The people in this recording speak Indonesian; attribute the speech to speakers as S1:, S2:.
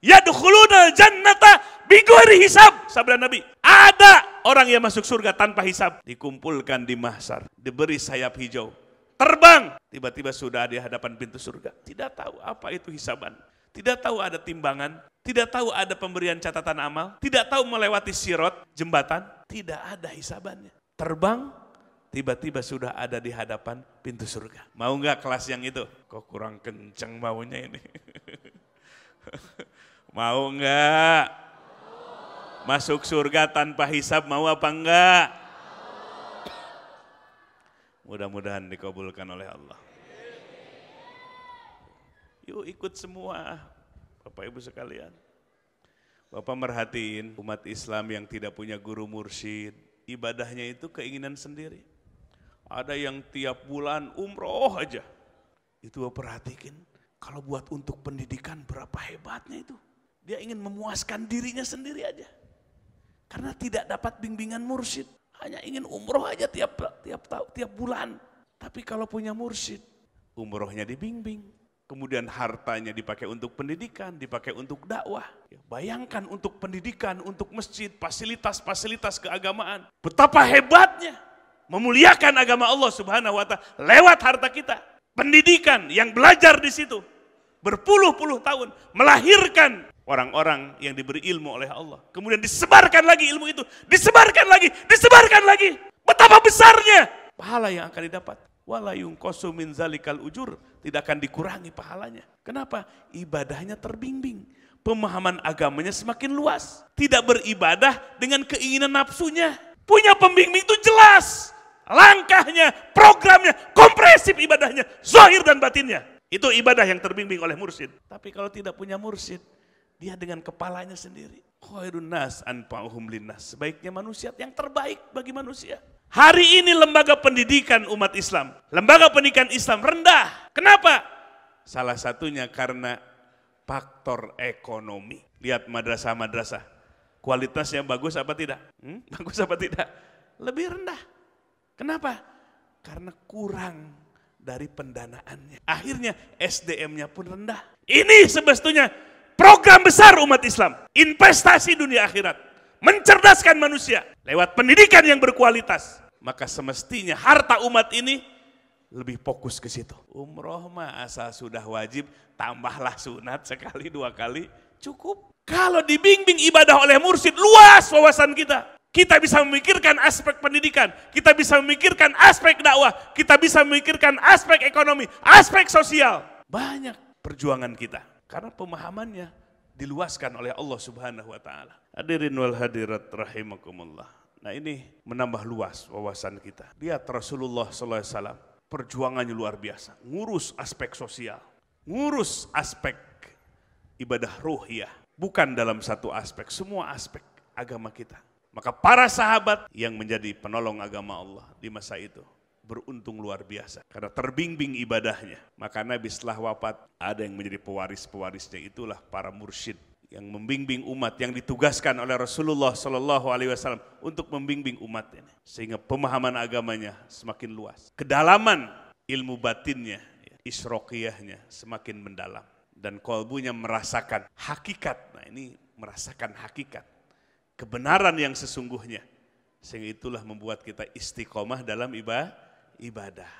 S1: Yadkhulunal jannata bighairi hisab. Sabda Nabi, ada orang yang masuk surga tanpa hisab. Dikumpulkan di mahsyar, diberi sayap hijau, terbang, tiba-tiba sudah di hadapan pintu surga. Tidak tahu apa itu hisaban, tidak tahu ada timbangan, tidak tahu ada pemberian catatan amal, tidak tahu melewati sirot, jembatan, tidak ada hisabannya. Terbang, tiba-tiba sudah ada di hadapan pintu surga. Mau nggak kelas yang itu? Kok kurang kenceng maunya ini? Mau nggak? Masuk surga tanpa hisab, mau apa enggak? Mudah-mudahan dikabulkan oleh Allah. Yuk ikut semua, Bapak Ibu sekalian. Bapak merhatiin umat Islam yang tidak punya guru mursyid, ibadahnya itu keinginan sendiri. Ada yang tiap bulan umroh aja. Itu perhatikan, kalau buat untuk pendidikan berapa hebatnya itu. Dia ingin memuaskan dirinya sendiri aja. Karena tidak dapat bimbingan mursyid. Hanya ingin umroh aja tiap bulan. Tapi kalau punya mursyid, umrohnya dibimbing. Kemudian hartanya dipakai untuk pendidikan, dipakai untuk dakwah. Bayangkan untuk pendidikan, untuk masjid, fasilitas-fasilitas keagamaan. Betapa hebatnya memuliakan agama Allah Subhanahu wa Ta'ala lewat harta kita. Pendidikan yang belajar di situ berpuluh-puluh tahun melahirkan orang-orang yang diberi ilmu oleh Allah. Kemudian disebarkan lagi ilmu itu, disebarkan lagi. Betapa besarnya pahala yang akan didapat. Wala yunqasu min zalikal ujur, tidak akan dikurangi pahalanya. Kenapa? Ibadahnya terbimbing. Pemahaman agamanya semakin luas. Tidak beribadah dengan keinginan nafsunya. Punya pembimbing itu jelas. Langkahnya, programnya, komprehensif ibadahnya, zahir dan batinnya. Itu ibadah yang terbimbing oleh mursyid. Tapi kalau tidak punya mursyid, dia dengan kepalanya sendiri. Khairun nas anfa'uhum linnas. Sebaiknya manusia yang terbaik bagi manusia. Hari ini lembaga pendidikan umat Islam, lembaga pendidikan Islam rendah. Kenapa? Salah satunya karena faktor ekonomi. Lihat madrasah-madrasah. Kualitasnya bagus apa tidak? Bagus apa tidak? Lebih rendah. Kenapa? Karena kurang dari pendanaannya. Akhirnya SDM-nya pun rendah. Ini sebetulnya program besar umat Islam. Investasi dunia akhirat. Mencerdaskan manusia lewat pendidikan yang berkualitas. Maka semestinya harta umat ini lebih fokus ke situ. Umroh mah asal sudah wajib, tambahlah sunat sekali dua kali, cukup. Kalau dibimbing ibadah oleh mursyid, luas wawasan kita. Kita bisa memikirkan aspek pendidikan, kita bisa memikirkan aspek dakwah, kita bisa memikirkan aspek ekonomi, aspek sosial. Banyak perjuangan kita, karena pemahamannya diluaskan oleh Allah Subhanahu wa Ta'ala. Hadirin wal hadirat rahimakumullah. Nah ini menambah luas wawasan kita. Lihat Rasulullah SAW, perjuangannya luar biasa. Ngurus aspek sosial, ngurus aspek ibadah ruhiyah. Bukan dalam satu aspek, semua aspek agama kita. Maka para sahabat yang menjadi penolong agama Allah di masa itu beruntung luar biasa. Karena terbimbing ibadahnya. Maka Nabi setelah wafat ada yang menjadi pewaris-pewarisnya. Itulah para mursyid yang membimbing umat, yang ditugaskan oleh Rasulullah SAW untuk membimbing umat ini. Sehingga pemahaman agamanya semakin luas. Kedalaman ilmu batinnya, isroqiyahnya semakin mendalam. Dan kolbunya merasakan hakikat. Nah ini merasakan hakikat. Kebenaran yang sesungguhnya. Sehingga itulah membuat kita istiqomah dalam ibadah.